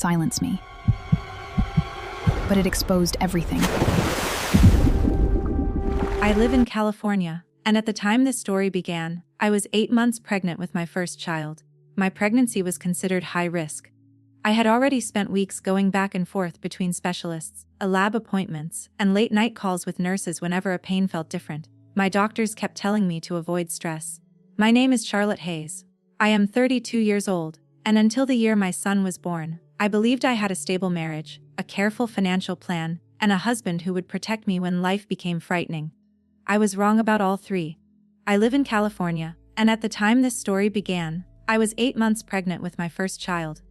silence me. But it exposed everything. I live in California, and at the time this story began, I was 8 months pregnant with my first child. My pregnancy was considered high risk. I had already spent weeks going back and forth between specialists, lab appointments, and late-night calls with nurses whenever a pain felt different. My doctors kept telling me to avoid stress. My name is Charlotte Hayes. I am 32 years old, and until the year my son was born, I believed I had a stable marriage, a careful financial plan, and a husband who would protect me when life became frightening. I was wrong about all three. I live in California, and at the time this story began, I was 8 months pregnant with my first child.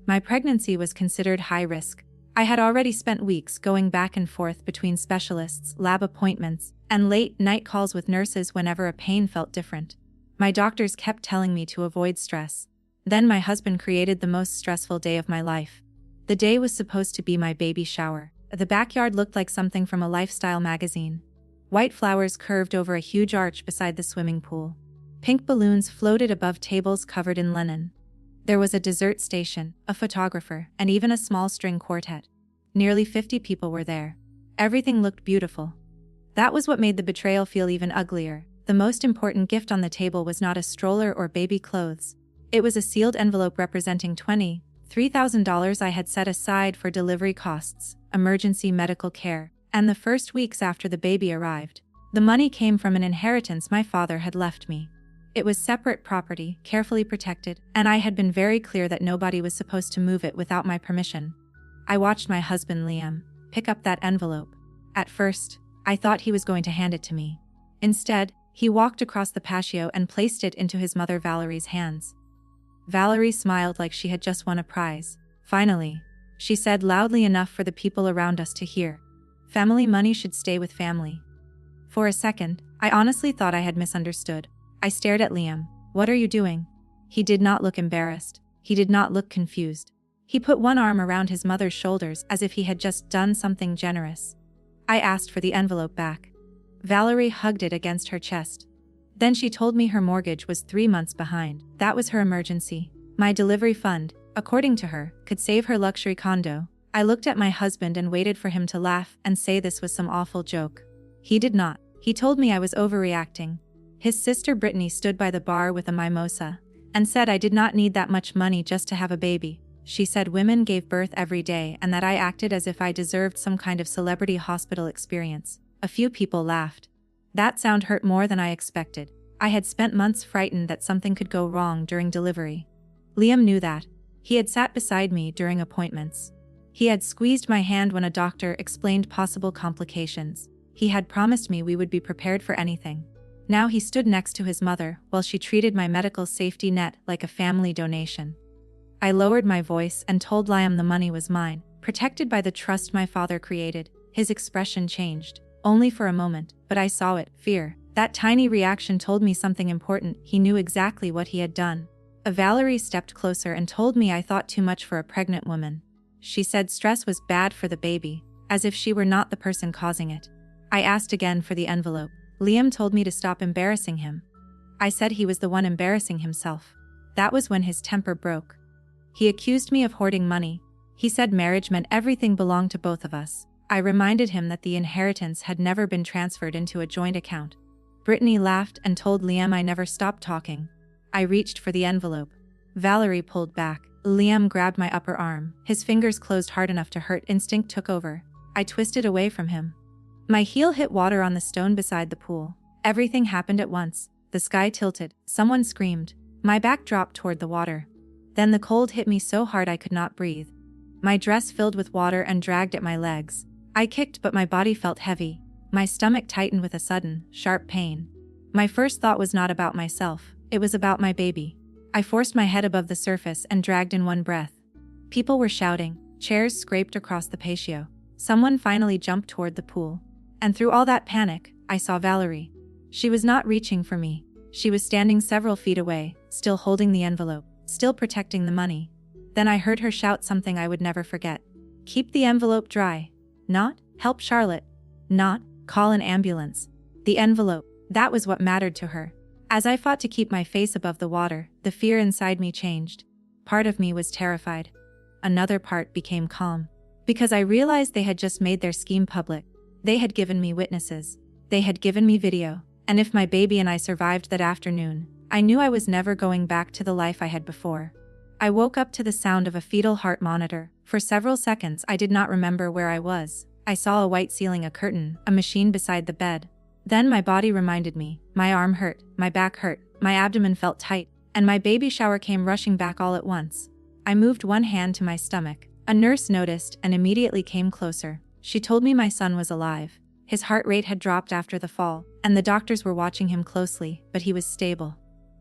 My pregnancy was considered high risk. I had already spent weeks going back and forth between specialists, lab appointments, and late-night calls with nurses whenever a pain felt different. My doctors kept telling me to avoid stress. Then my husband created the most stressful day of my life. The day was supposed to be my baby shower. The backyard looked like something from a lifestyle magazine. White flowers curved over a huge arch beside the swimming pool. Pink balloons floated above tables covered in linen. There was a dessert station, a photographer, and even a small string quartet. Nearly 50 people were there. Everything looked beautiful. That was what made the betrayal feel even uglier. The most important gift on the table was not a stroller or baby clothes. It was a sealed envelope representing $23,000 I had set aside for delivery costs, emergency medical care, and the first weeks after the baby arrived. The money came from an inheritance my father had left me. It was separate property, carefully protected, and I had been very clear that nobody was supposed to move it without my permission. I watched my husband, Liam, pick up that envelope. At first, I thought he was going to hand it to me. Instead, he walked across the patio and placed it into his mother Valerie's hands. Valerie smiled like she had just won a prize. Finally, she said loudly enough for the people around us to hear, "Family money should stay with family." For a second, I honestly thought I had misunderstood. I stared at Liam. "What are you doing?" He did not look embarrassed. He did not look confused. He put one arm around his mother's shoulders as if he had just done something generous. I asked for the envelope back. Valerie hugged it against her chest. Then she told me her mortgage was 3 months behind. That was her emergency. My delivery fund, according to her, could save her luxury condo. I looked at my husband and waited for him to laugh and say this was some awful joke. He did not. He told me I was overreacting. His sister Brittany stood by the bar with a mimosa and said I did not need that much money just to have a baby. She said women gave birth every day and that I acted as if I deserved some kind of celebrity hospital experience. A few people laughed. That sound hurt more than I expected. I had spent months frightened that something could go wrong during delivery. Liam knew that. He had sat beside me during appointments. He had squeezed my hand when a doctor explained possible complications. He had promised me we would be prepared for anything. Now he stood next to his mother while she treated my medical safety net like a family donation. I lowered my voice and told Liam the money was mine, protected by the trust my father created. His expression changed. Only for a moment, but I saw it, fear. That tiny reaction told me something important. He knew exactly what he had done. Valerie stepped closer and told me I thought too much for a pregnant woman. She said stress was bad for the baby, as if she were not the person causing it. I asked again for the envelope. Liam told me to stop embarrassing him. I said he was the one embarrassing himself. That was when his temper broke. He accused me of hoarding money. He said marriage meant everything belonged to both of us. I reminded him that the inheritance had never been transferred into a joint account. Brittany laughed and told Liam I never stopped talking. I reached for the envelope. Valerie pulled back. Liam grabbed my upper arm. His fingers closed hard enough to hurt. Instinct took over. I twisted away from him. My heel hit water on the stone beside the pool. Everything happened at once. The sky tilted. Someone screamed. My back dropped toward the water. Then the cold hit me so hard I could not breathe. My dress filled with water and dragged at my legs. I kicked, but my body felt heavy. My stomach tightened with a sudden, sharp pain. My first thought was not about myself. It was about my baby. I forced my head above the surface and dragged in one breath. People were shouting. Chairs scraped across the patio. Someone finally jumped toward the pool. And through all that panic, I saw Valerie. She was not reaching for me. She was standing several feet away, still holding the envelope, still protecting the money. Then I heard her shout something I would never forget. "Keep the envelope dry." Not, "Help Charlotte." Not, "Call an ambulance." The envelope. That was what mattered to her. As I fought to keep my face above the water, the fear inside me changed. Part of me was terrified. another part became calm. Because I realized they had just made their scheme public. They had given me witnesses. They had given me video. And if my baby and I survived that afternoon, I knew I was never going back to the life I had before. I woke up to the sound of a fetal heart monitor. For several seconds, I did not remember where I was. I saw a white ceiling, a curtain, a machine beside the bed. Then my body reminded me. My arm hurt, my back hurt, my abdomen felt tight, and my baby shower came rushing back all at once. I moved one hand to my stomach. A nurse noticed and immediately came closer. She told me my son was alive. His heart rate had dropped after the fall, and the doctors were watching him closely, but he was stable.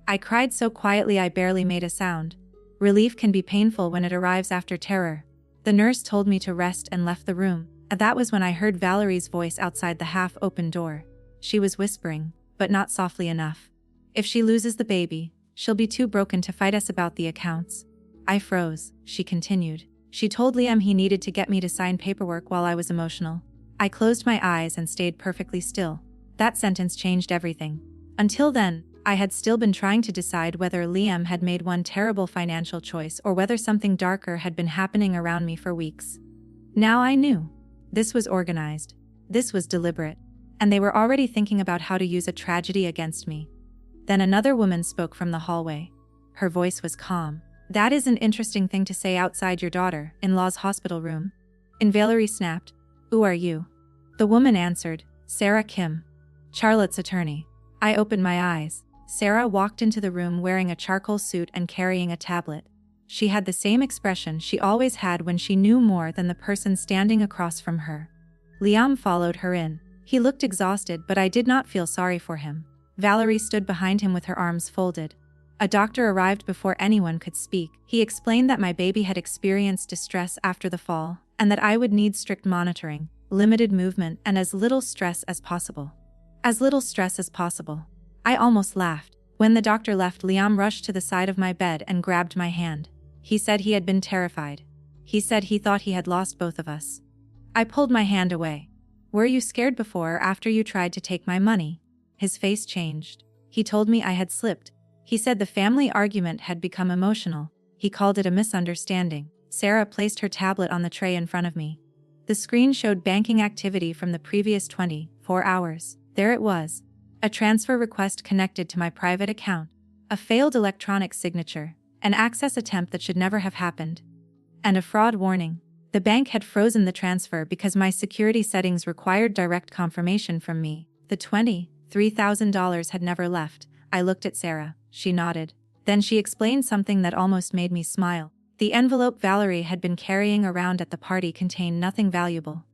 I cried so quietly I barely made a sound. Relief can be painful when it arrives after terror. The nurse told me to rest and left the room, and that was when I heard Valerie's voice outside the half-open door. She was whispering, but not softly enough. If she loses the baby, she'll be too broken to fight us about the accounts. I froze, she continued. She told Liam he needed to get me to sign paperwork while I was emotional. I closed my eyes and stayed perfectly still. That sentence changed everything. Until then, I had still been trying to decide whether Liam had made one terrible financial choice or whether something darker had been happening around me for weeks. Now I knew. This was organized. This was deliberate. And they were already thinking about how to use a tragedy against me. Then another woman spoke from the hallway. Her voice was calm. That is an interesting thing to say outside your daughter-in-law's hospital room. And Valerie snapped, "Who are you?" The woman answered, "Sarah Kim, Charlotte's attorney." I opened my eyes. Sarah walked into the room wearing a charcoal suit and carrying a tablet. She had the same expression she always had when she knew more than the person standing across from her. Liam followed her in. He looked exhausted, but I did not feel sorry for him. Valerie stood behind him with her arms folded. A doctor arrived before anyone could speak. He explained that my baby had experienced distress after the fall, and that I would need strict monitoring, limited movement, and as little stress as possible. As little stress as possible. I almost laughed. When the doctor left, Liam rushed to the side of my bed and grabbed my hand. He said he had been terrified. He said he thought he had lost both of us. I pulled my hand away. "Were you scared before or after you tried to take my money?" His face changed. He told me I had slipped. He said the family argument had become emotional. He called it a misunderstanding. Sarah placed her tablet on the tray in front of me. The screen showed banking activity from the previous 24 hours. There it was. A transfer request connected to my private account. A failed electronic signature. An access attempt that should never have happened. And a fraud warning. The bank had frozen the transfer because my security settings required direct confirmation from me. The $23,000 had never left. I looked at Sarah. She nodded. Then she explained something that almost made me smile. The envelope Valerie had been carrying around at the party contained nothing valuable.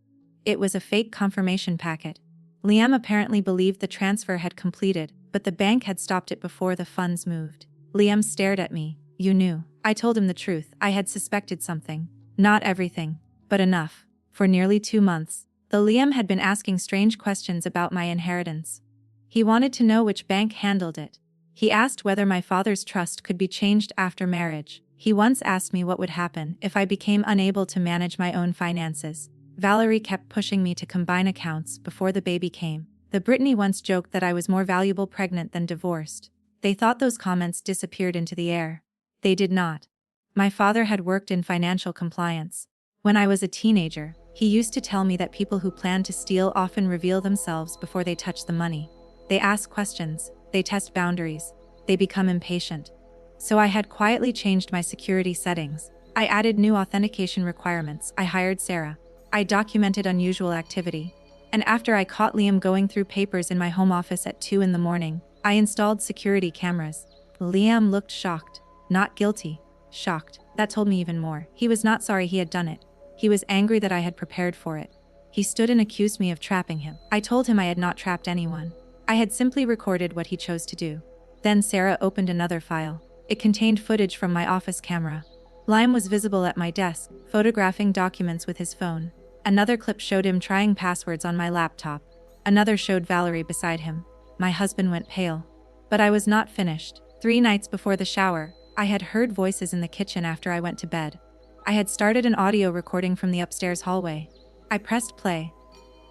It was a fake confirmation packet. Liam apparently believed the transfer had completed, but the bank had stopped it before the funds moved. Liam stared at me. "You knew." I told him the truth. I had suspected something. Not everything, but enough. For nearly 2 months, Liam had been asking strange questions about my inheritance. He wanted to know which bank handled it. He asked whether my father's trust could be changed after marriage. He once asked me what would happen if I became unable to manage my own finances. Valerie kept pushing me to combine accounts before the baby came. The Brittany once joked that I was more valuable pregnant than divorced. They thought those comments disappeared into the air. They did not. My father had worked in financial compliance. When I was a teenager, he used to tell me that people who plan to steal often reveal themselves before they touch the money. They ask questions, they test boundaries, they become impatient. So I had quietly changed my security settings. I added new authentication requirements. I hired Sarah. I documented unusual activity. And after I caught Liam going through papers in my home office at 2 in the morning, I installed security cameras. Liam looked shocked. Not guilty. Shocked. That told me even more. He was not sorry he had done it. He was angry that I had prepared for it. He stood and accused me of trapping him. I told him I had not trapped anyone. I had simply recorded what he chose to do. Then Sarah opened another file. It contained footage from my office camera. Liam was visible at my desk, photographing documents with his phone. Another clip showed him trying passwords on my laptop. Another showed Valerie beside him. My husband went pale. But I was not finished. 3 nights before the shower, I had heard voices in the kitchen after I went to bed. I had started an audio recording from the upstairs hallway. I pressed play.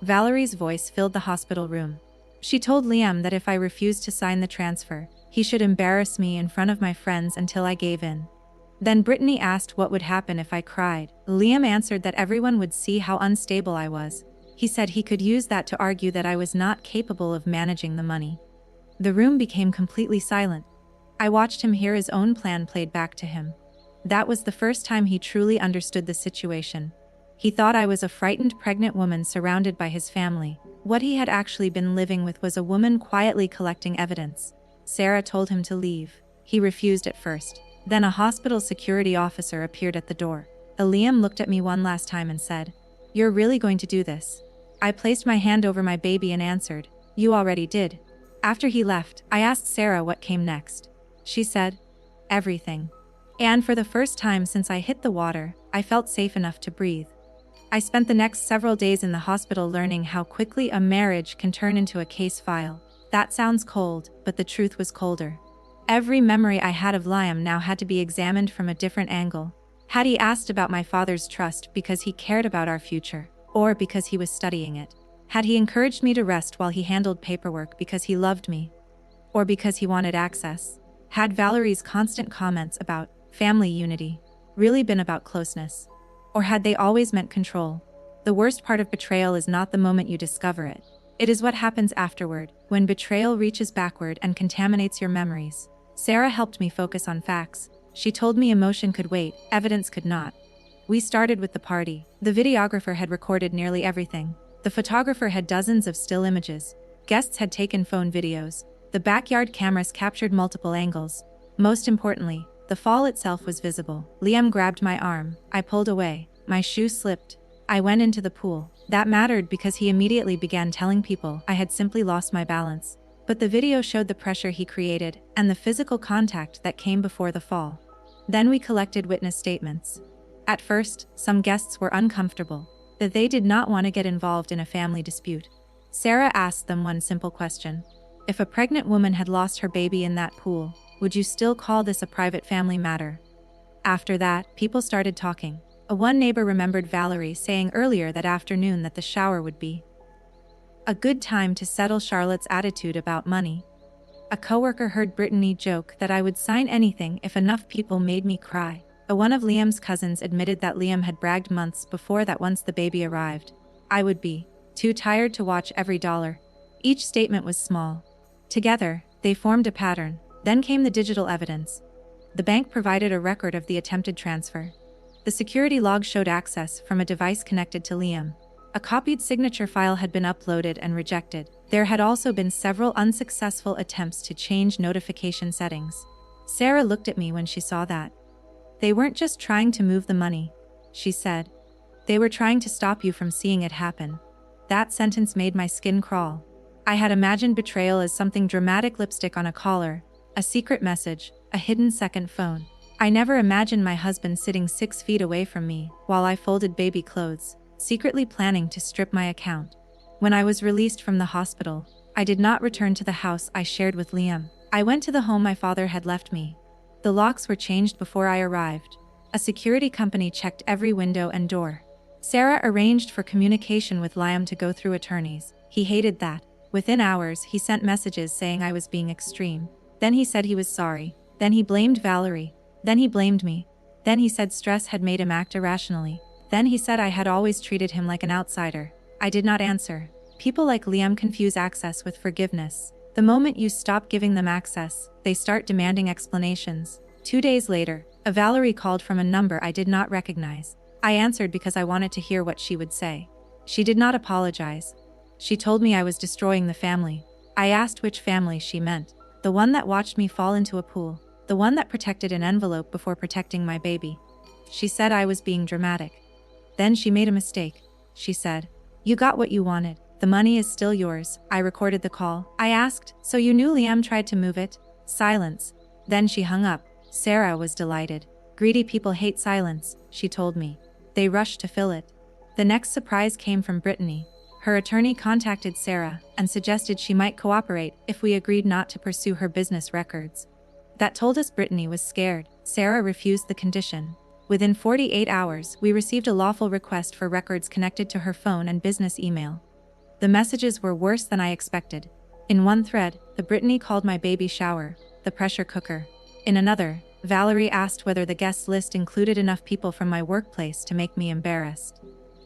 Valerie's voice filled the hospital room. She told Liam that if I refused to sign the transfer, he should embarrass me in front of my friends until I gave in. Then Brittany asked what would happen if I cried. Liam answered that everyone would see how unstable I was. He said he could use that to argue that I was not capable of managing the money. The room became completely silent. I watched him hear his own plan played back to him. That was the first time he truly understood the situation. He thought I was a frightened pregnant woman surrounded by his family. What he had actually been living with was a woman quietly collecting evidence. Sarah told him to leave. He refused at first. Then a hospital security officer appeared at the door. Liam looked at me one last time and said, "You're really going to do this?" I placed my hand over my baby and answered, "You already did." After he left, I asked Sarah what came next. She said, "Everything." And for the first time since I hit the water, I felt safe enough to breathe. I spent the next several days in the hospital learning how quickly a marriage can turn into a case file. That sounds cold, but the truth was colder. Every memory I had of Liam now had to be examined from a different angle. Had he asked about my father's trust because he cared about our future, or because he was studying it? Had he encouraged me to rest while he handled paperwork because he loved me, or because he wanted access? Had Valerie's constant comments about family unity really been about closeness? Or had they always meant control? The worst part of betrayal is not the moment you discover it. It is what happens afterward, when betrayal reaches backward and contaminates your memories. Sarah helped me focus on facts. She told me emotion could wait, evidence could not. We started with the party. The videographer had recorded nearly everything. The photographer had dozens of still images. Guests had taken phone videos. The backyard cameras captured multiple angles. Most importantly, the fall itself was visible. Liam grabbed my arm. I pulled away. My shoe slipped. I went into the pool. That mattered because he immediately began telling people I had simply lost my balance. But the video showed the pressure he created and the physical contact that came before the fall. Then we collected witness statements. At first, some guests were uncomfortable, that they did not want to get involved in a family dispute. Sarah asked them one simple question. If a pregnant woman had lost her baby in that pool, would you still call this a private family matter? After that, people started talking. One neighbor remembered Valerie saying earlier that afternoon that the shower would be a good time to settle Charlotte's attitude about money. A coworker heard Brittany joke that I would sign anything if enough people made me cry. One of Liam's cousins admitted that Liam had bragged months before that once the baby arrived, I would be too tired to watch every dollar. Each statement was small. Together, they formed a pattern. Then came the digital evidence. The bank provided a record of the attempted transfer. The security log showed access from a device connected to Liam. A copied signature file had been uploaded and rejected. There had also been several unsuccessful attempts to change notification settings. Sarah looked at me when she saw that. They weren't just trying to move the money, she said. They were trying to stop you from seeing it happen. That sentence made my skin crawl. I had imagined betrayal as something dramatic: lipstick on a collar, a secret message, a hidden second phone. I never imagined my husband sitting 6 feet away from me while I folded baby clothes, secretly planning to strip my account. When I was released from the hospital, I did not return to the house I shared with Liam. I went to the home my father had left me. The locks were changed before I arrived. A security company checked every window and door. Sarah arranged for communication with Liam to go through attorneys. He hated that. Within hours, he sent messages saying I was being extreme. Then he said he was sorry. Then he blamed Valerie. Then he blamed me. Then he said stress had made him act irrationally. Then he said I had always treated him like an outsider. I did not answer. People like Liam confuse access with forgiveness. The moment you stop giving them access, they start demanding explanations. 2 days later, a Valerie called from a number I did not recognize. I answered because I wanted to hear what she would say. She did not apologize. She told me I was destroying the family. I asked which family she meant. The one that watched me fall into a pool. The one that protected an envelope before protecting my baby. She said I was being dramatic. Then she made a mistake. She said, "You got what you wanted. The money is still yours." I recorded the call. I asked, "So you knew Liam tried to move it?" Silence. Then she hung up. Sarah was delighted. "Greedy people hate silence," she told me. They rushed to fill it. The next surprise came from Brittany. Her attorney contacted Sarah and suggested she might cooperate if we agreed not to pursue her business records. That told us Brittany was scared. Sarah refused the condition. Within 48 hours, we received a lawful request for records connected to her phone and business email. The messages were worse than I expected. In one thread, the Brittany called my baby shower the pressure cooker. In another, Valerie asked whether the guest list included enough people from my workplace to make me embarrassed.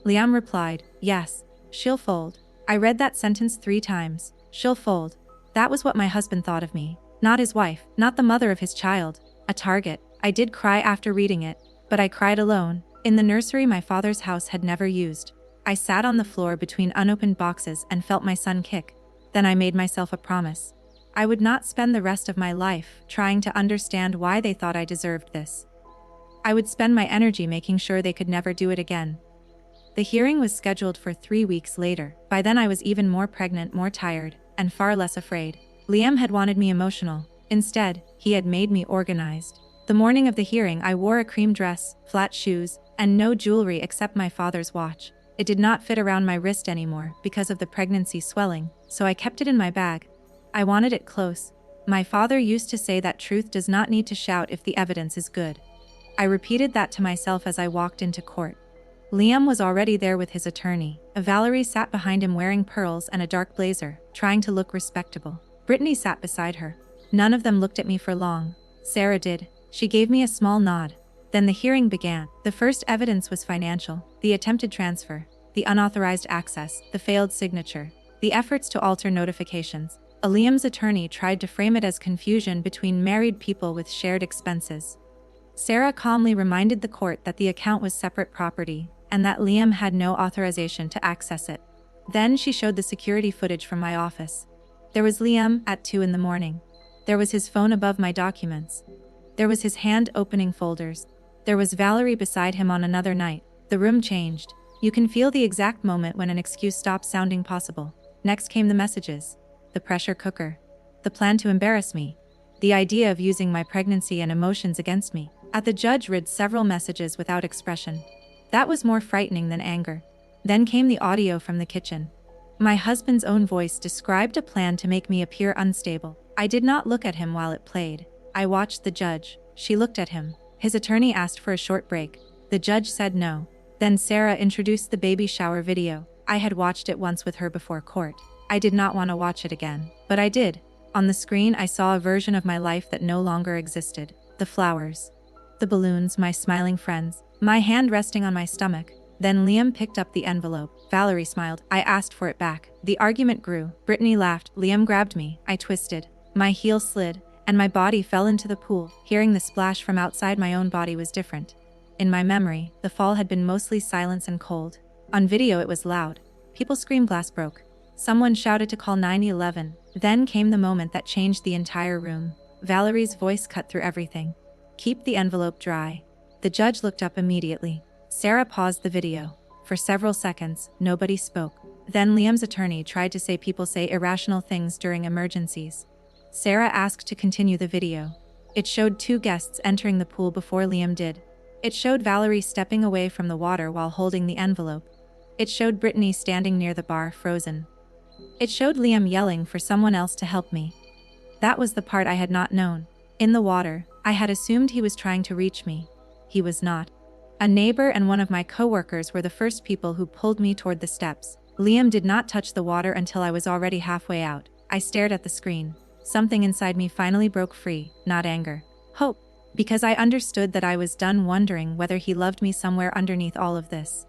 Liam replied, yes, she'll fold. I read that sentence 3 times. She'll fold. That was what my husband thought of me. Not his wife, not the mother of his child. A target. I did cry after reading it, but I cried alone, in the nursery my father's house had never used. I sat on the floor between unopened boxes and felt my son kick. Then I made myself a promise. I would not spend the rest of my life trying to understand why they thought I deserved this. I would spend my energy making sure they could never do it again. The hearing was scheduled for 3 weeks later. By then I was even more pregnant, more tired, and far less afraid. Liam had wanted me emotional. Instead, he had made me organized. The morning of the hearing, I wore a cream dress, flat shoes, and no jewelry except my father's watch. It did not fit around my wrist anymore because of the pregnancy swelling, so I kept it in my bag. I wanted it close. My father used to say that truth does not need to shout if the evidence is good. I repeated that to myself as I walked into court. Liam was already there with his attorney. Valerie sat behind him wearing pearls and a dark blazer, trying to look respectable. Brittany sat beside her. None of them looked at me for long. Sarah did. She gave me a small nod. Then the hearing began. The first evidence was financial. The attempted transfer, the unauthorized access, the failed signature, the efforts to alter notifications. Liam's attorney tried to frame it as confusion between married people with shared expenses. Sarah calmly reminded the court that the account was separate property and that Liam had no authorization to access it. Then she showed the security footage from my office. There was Liam at 2 in the morning. There was his phone above my documents. There was his hand opening folders. There was Valerie beside him on another night. The room changed. You can feel the exact moment when an excuse stopped sounding possible. Next came the messages. The pressure cooker. The plan to embarrass me. The idea of using my pregnancy and emotions against me. The judge read several messages without expression. That was more frightening than anger. Then came the audio from the kitchen. My husband's own voice described a plan to make me appear unstable. I did not look at him while it played. I watched the judge. She looked at him. His attorney asked for a short break. The judge said no. Then Sarah introduced the baby shower video. I had watched it once with her before court. I did not want to watch it again, but I did. On the screen, I saw a version of my life that no longer existed. The flowers. The balloons, my smiling friends. My hand resting on my stomach. Then Liam picked up the envelope. Valerie smiled. I asked for it back. The argument grew. Brittany laughed. Liam grabbed me. I twisted. My heel slid, and my body fell into the pool. Hearing the splash from outside my own body was different. In my memory, the fall had been mostly silence and cold. On video, it was loud. People screamed, glass broke. Someone shouted to call 911. Then came the moment that changed the entire room. Valerie's voice cut through everything. Keep the envelope dry. The judge looked up immediately. Sarah paused the video. For several seconds, nobody spoke. Then Liam's attorney tried to say people say irrational things during emergencies. Sarah asked to continue the video. It showed 2 guests entering the pool before Liam did. It showed Valerie stepping away from the water while holding the envelope. It showed Brittany standing near the bar, frozen. It showed Liam yelling for someone else to help me. That was the part I had not known. In the water, I had assumed he was trying to reach me. He was not. A neighbor and one of my coworkers were the first people who pulled me toward the steps. Liam did not touch the water until I was already halfway out. I stared at the screen. Something inside me finally broke free, not anger. Hope. Because I understood that I was done wondering whether he loved me somewhere underneath all of this.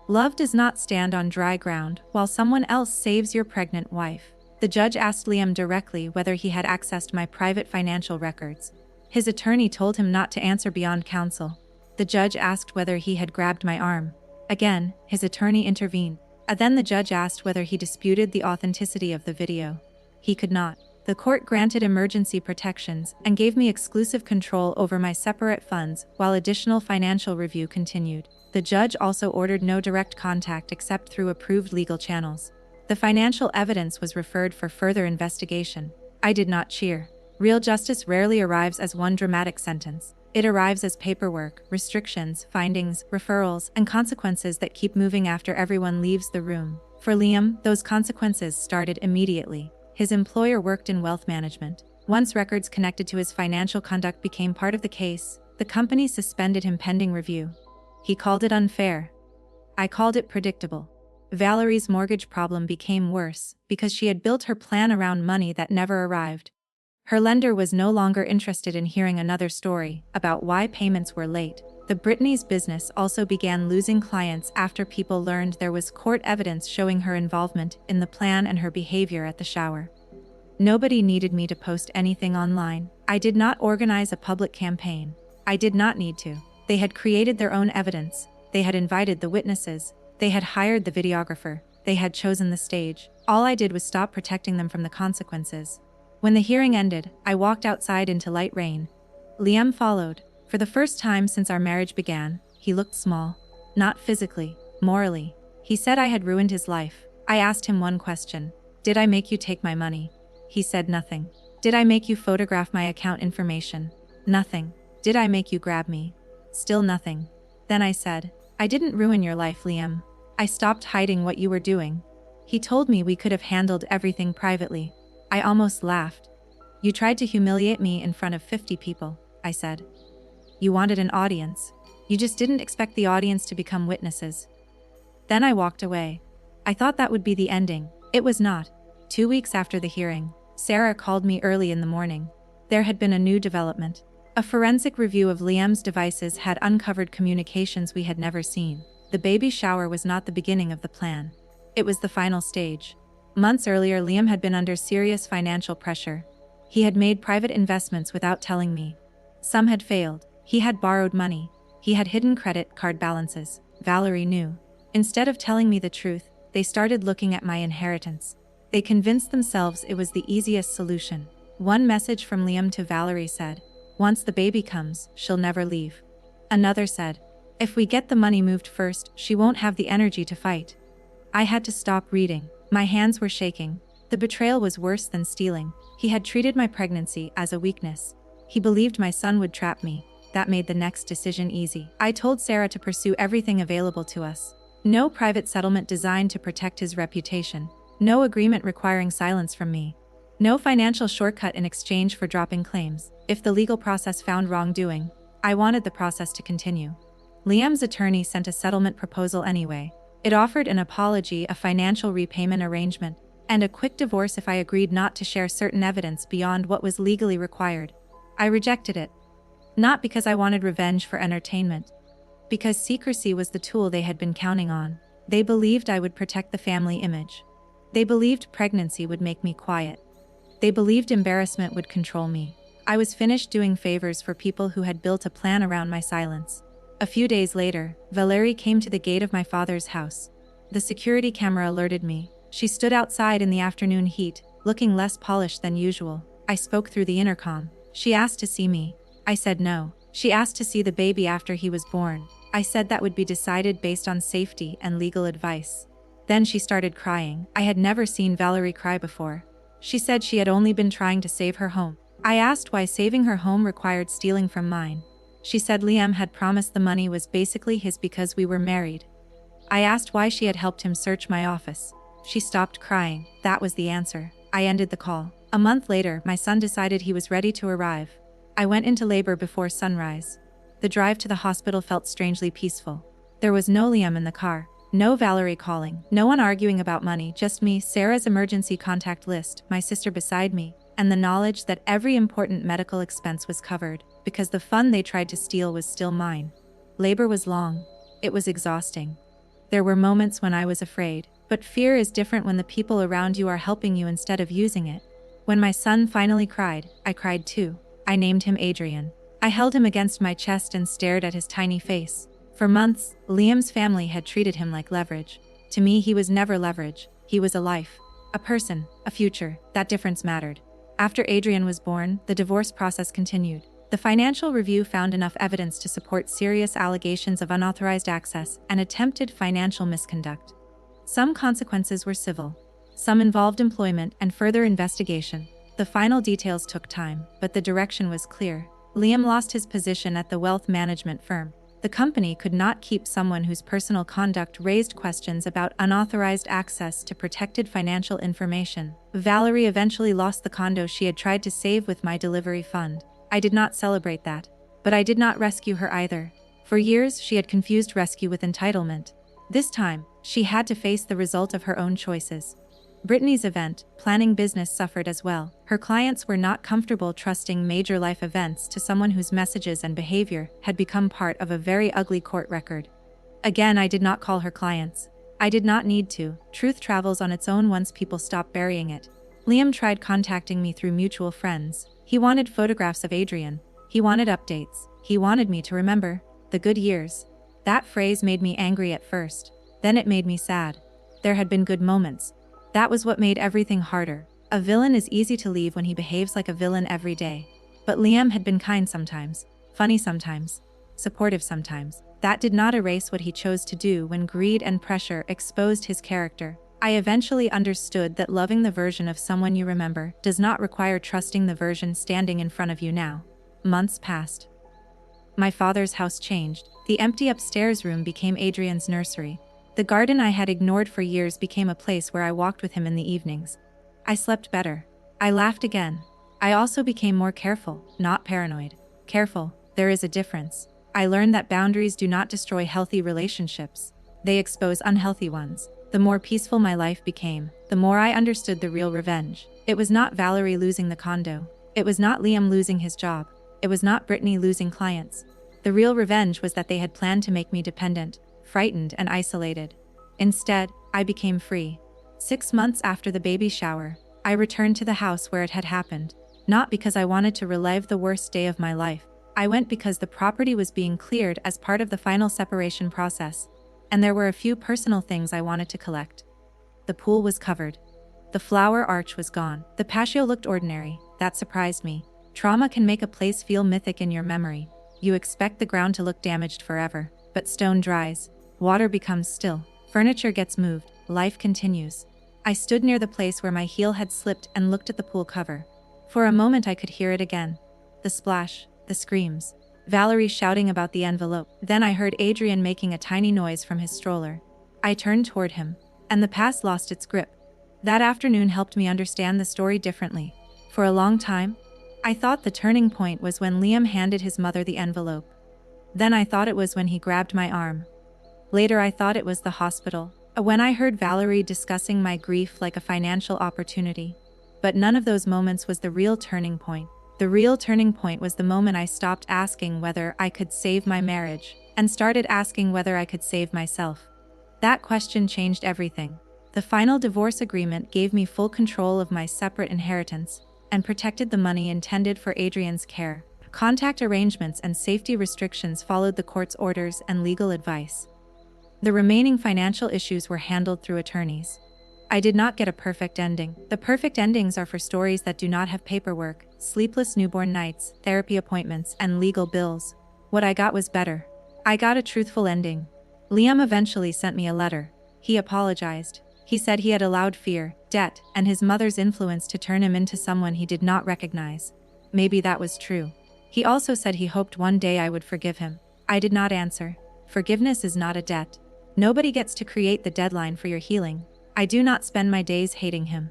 Love does not stand on dry ground while someone else saves your pregnant wife. The judge asked Liam directly whether he had accessed my private financial records. His attorney told him not to answer beyond counsel. The judge asked whether he had grabbed my arm. Again, his attorney intervened. Then the judge asked whether he disputed the authenticity of the video. He could not. The court granted emergency protections and gave me exclusive control over my separate funds while additional financial review continued. The judge also ordered no direct contact except through approved legal channels. The financial evidence was referred for further investigation. I did not cheer. Real justice rarely arrives as one dramatic sentence. It arrives as paperwork, restrictions, findings, referrals, and consequences that keep moving after everyone leaves the room. For Liam, those consequences started immediately. His employer worked in wealth management. Once records connected to his financial conduct became part of the case, the company suspended him pending review. He called it unfair. I called it predictable. Valerie's mortgage problem became worse because she had built her plan around money that never arrived. Her lender was no longer interested in hearing another story about why payments were late. The Britney's business also began losing clients after people learned there was court evidence showing her involvement in the plan and her behavior at the shower. Nobody needed me to post anything online. I did not organize a public campaign. I did not need to. They had created their own evidence. They had invited the witnesses. They had hired the videographer. They had chosen the stage. All I did was stop protecting them from the consequences. When the hearing ended, I walked outside into light rain. Liam followed. For the first time since our marriage began, he looked small. Not physically, morally. He said I had ruined his life. I asked him one question. Did I make you take my money? He said nothing. Did I make you photograph my account information? Nothing. Did I make you grab me? Still nothing. Then I said, I didn't ruin your life, Liam. I stopped hiding what you were doing. He told me we could have handled everything privately. I almost laughed. You tried to humiliate me in front of 50 people, I said. You wanted an audience. You just didn't expect the audience to become witnesses. Then I walked away. I thought that would be the ending. It was not. 2 weeks after the hearing, Sarah called me early in the morning. There had been a new development. A forensic review of Liam's devices had uncovered communications we had never seen. The baby shower was not the beginning of the plan. It was the final stage. Months earlier, Liam had been under serious financial pressure. He had made private investments without telling me. Some had failed. He had borrowed money. He had hidden credit card balances. Valerie knew. Instead of telling me the truth, they started looking at my inheritance. They convinced themselves it was the easiest solution. One message from Liam to Valerie said, once the baby comes, she'll never leave. Another said, if we get the money moved first, she won't have the energy to fight. I had to stop reading. My hands were shaking. The betrayal was worse than stealing. He had treated my pregnancy as a weakness. He believed my son would trap me. That made the next decision easy. I told Sarah to pursue everything available to us. No private settlement designed to protect his reputation. No agreement requiring silence from me. No financial shortcut in exchange for dropping claims. If the legal process found wrongdoing, I wanted the process to continue. Liam's attorney sent a settlement proposal anyway. It offered an apology, a financial repayment arrangement, and a quick divorce if I agreed not to share certain evidence beyond what was legally required. I rejected it. Not because I wanted revenge for entertainment. Because secrecy was the tool they had been counting on. They believed I would protect the family image. They believed pregnancy would make me quiet. They believed embarrassment would control me. I was finished doing favors for people who had built a plan around my silence. A few days later, Valerie came to the gate of my father's house. The security camera alerted me. She stood outside in the afternoon heat, looking less polished than usual. I spoke through the intercom. She asked to see me. I said no. She asked to see the baby after he was born. I said that would be decided based on safety and legal advice. Then she started crying. I had never seen Valerie cry before. She said she had only been trying to save her home. I asked why saving her home required stealing from mine. She said Liam had promised the money was basically his because we were married. I asked why she had helped him search my office. She stopped crying. That was the answer. I ended the call. A month later, my son decided he was ready to arrive. I went into labor before sunrise. The drive to the hospital felt strangely peaceful. There was no Liam in the car. No Valerie calling. No one arguing about money. Just me, Sarah's emergency contact list, my sister beside me, and the knowledge that every important medical expense was covered, because the fund they tried to steal was still mine. Labor was long. It was exhausting. There were moments when I was afraid, but fear is different when the people around you are helping you instead of using it. When my son finally cried, I cried too. I named him Adrian. I held him against my chest and stared at his tiny face. For months, Liam's family had treated him like leverage. To me, he was never leverage. He was a life. A person. A future. That difference mattered. After Adrian was born, the divorce process continued. The financial review found enough evidence to support serious allegations of unauthorized access and attempted financial misconduct. Some consequences were civil. Some involved employment and further investigation. The final details took time, but the direction was clear. Liam lost his position at the wealth management firm. The company could not keep someone whose personal conduct raised questions about unauthorized access to protected financial information. Valerie eventually lost the condo she had tried to save with my delivery fund. I did not celebrate that. But I did not rescue her either. For years, she had confused rescue with entitlement. This time, she had to face the result of her own choices. Brittany's event planning business suffered as well. Her clients were not comfortable trusting major life events to someone whose messages and behavior had become part of a very ugly court record. Again, I did not call her clients. I did not need to. Truth travels on its own once people stop burying it. Liam tried contacting me through mutual friends. He wanted photographs of Adrian. He wanted updates. He wanted me to remember the good years. That phrase made me angry at first. Then it made me sad. There had been good moments. That was what made everything harder. A villain is easy to leave when he behaves like a villain every day. But Liam had been kind sometimes, funny sometimes, supportive sometimes. That did not erase what he chose to do when greed and pressure exposed his character. I eventually understood that loving the version of someone you remember does not require trusting the version standing in front of you now. Months passed. My father's house changed. The empty upstairs room became Adrian's nursery. The garden I had ignored for years became a place where I walked with him in the evenings. I slept better. I laughed again. I also became more careful, not paranoid. Careful, there is a difference. I learned that boundaries do not destroy healthy relationships. They expose unhealthy ones. The more peaceful my life became, the more I understood the real revenge. It was not Valerie losing the condo. It was not Liam losing his job. It was not Brittany losing clients. The real revenge was that they had planned to make me dependent, frightened, and isolated. Instead, I became free. 6 months after the baby shower, I returned to the house where it had happened. Not because I wanted to relive the worst day of my life. I went because the property was being cleared as part of the final separation process, and there were a few personal things I wanted to collect. The pool was covered. The flower arch was gone. The patio looked ordinary. That surprised me. Trauma can make a place feel mythic in your memory. You expect the ground to look damaged forever, but stone dries. Water becomes still. Furniture gets moved. Life continues. I stood near the place where my heel had slipped and looked at the pool cover. For a moment I could hear it again. The splash, the screams. Valerie shouting about the envelope. Then I heard Adrian making a tiny noise from his stroller. I turned toward him, and the past lost its grip. That afternoon helped me understand the story differently. For a long time, I thought the turning point was when Liam handed his mother the envelope. Then I thought it was when he grabbed my arm. Later I thought it was the hospital. When I heard Valerie discussing my grief like a financial opportunity. But none of those moments was the real turning point. The real turning point was the moment I stopped asking whether I could save my marriage and started asking whether I could save myself. That question changed everything. The final divorce agreement gave me full control of my separate inheritance and protected the money intended for Adrian's care. Contact arrangements and safety restrictions followed the court's orders and legal advice. The remaining financial issues were handled through attorneys. I did not get a perfect ending. The perfect endings are for stories that do not have paperwork, sleepless newborn nights, therapy appointments, and legal bills. What I got was better. I got a truthful ending. Liam eventually sent me a letter. He apologized. He said he had allowed fear, debt, and his mother's influence to turn him into someone he did not recognize. Maybe that was true. He also said he hoped one day I would forgive him. I did not answer. Forgiveness is not a debt. Nobody gets to create the deadline for your healing. I do not spend my days hating him.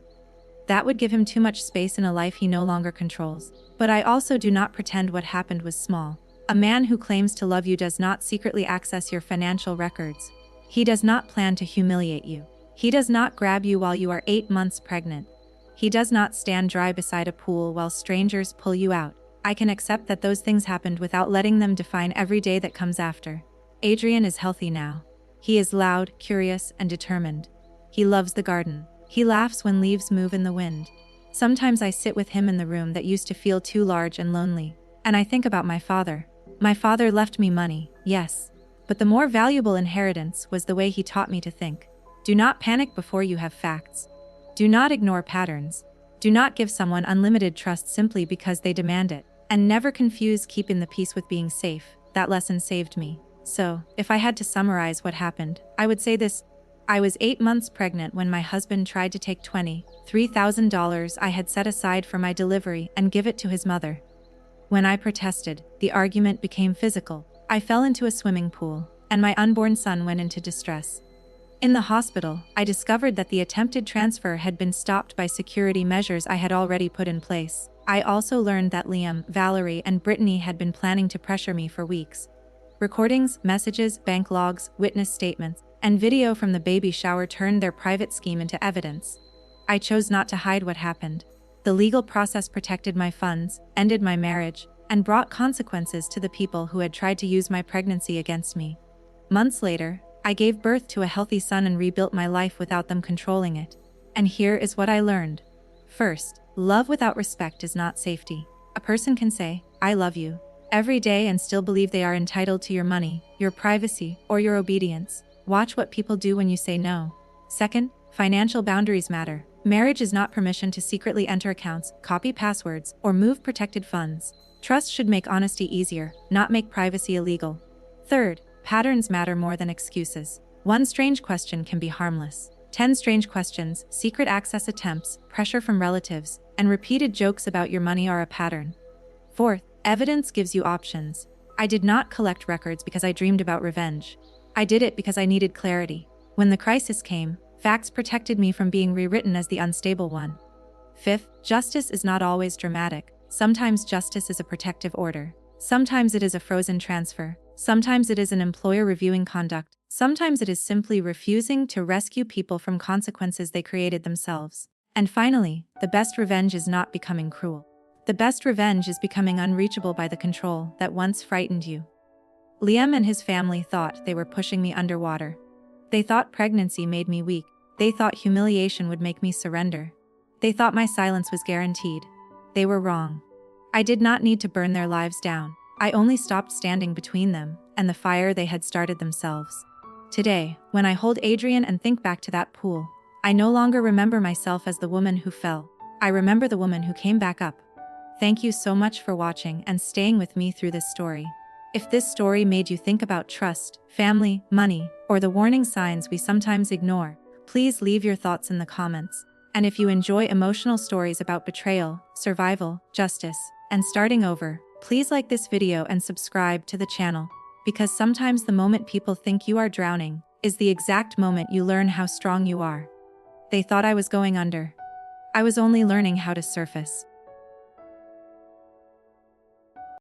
That would give him too much space in a life he no longer controls. But I also do not pretend what happened was small. A man who claims to love you does not secretly access your financial records. He does not plan to humiliate you. He does not grab you while you are 8 months pregnant. He does not stand dry beside a pool while strangers pull you out. I can accept that those things happened without letting them define every day that comes after. Adrian is healthy now. He is loud, curious, and determined. He loves the garden. He laughs when leaves move in the wind. Sometimes I sit with him in the room that used to feel too large and lonely, and I think about my father. My father left me money, yes. But the more valuable inheritance was the way he taught me to think. Do not panic before you have facts. Do not ignore patterns. Do not give someone unlimited trust simply because they demand it. And never confuse keeping the peace with being safe. That lesson saved me. So, if I had to summarize what happened, I would say this. I was 8 months pregnant when my husband tried to take $23,000 I had set aside for my delivery and give it to his mother. When I protested, the argument became physical. I fell into a swimming pool, and my unborn son went into distress. In the hospital, I discovered that the attempted transfer had been stopped by security measures I had already put in place. I also learned that Liam, Valerie, and Brittany had been planning to pressure me for weeks. Recordings, messages, bank logs, witness statements, and video from the baby shower turned their private scheme into evidence. I chose not to hide what happened. The legal process protected my funds, ended my marriage, and brought consequences to the people who had tried to use my pregnancy against me. Months later, I gave birth to a healthy son and rebuilt my life without them controlling it. And here is what I learned. First, love without respect is not safety. A person can say, "I love you," every day and still believe they are entitled to your money, your privacy, or your obedience. Watch what people do when you say no. Second, financial boundaries matter. Marriage is not permission to secretly enter accounts, copy passwords, or move protected funds. Trust should make honesty easier, not make privacy illegal. Third, patterns matter more than excuses. One strange question can be harmless. 10 strange questions, secret access attempts, pressure from relatives, and repeated jokes about your money are a pattern. Fourth, evidence gives you options. I did not collect records because I dreamed about revenge. I did it because I needed clarity. When the crisis came, facts protected me from being rewritten as the unstable one. Fifth, justice is not always dramatic. Sometimes justice is a protective order. Sometimes it is a frozen transfer. Sometimes it is an employer reviewing conduct. Sometimes it is simply refusing to rescue people from consequences they created themselves. And finally, the best revenge is not becoming cruel. The best revenge is becoming unreachable by the control that once frightened you. Liam and his family thought they were pushing me underwater. They thought pregnancy made me weak. They thought humiliation would make me surrender. They thought my silence was guaranteed. They were wrong. I did not need to burn their lives down. I only stopped standing between them and the fire they had started themselves. Today, when I hold Adrian and think back to that pool, I no longer remember myself as the woman who fell. I remember the woman who came back up. Thank you so much for watching and staying with me through this story. If this story made you think about trust, family, money, or the warning signs we sometimes ignore, please leave your thoughts in the comments. And if you enjoy emotional stories about betrayal, survival, justice, and starting over, please like this video and subscribe to the channel, because sometimes the moment people think you are drowning is the exact moment you learn how strong you are. They thought I was going under. I was only learning how to surface.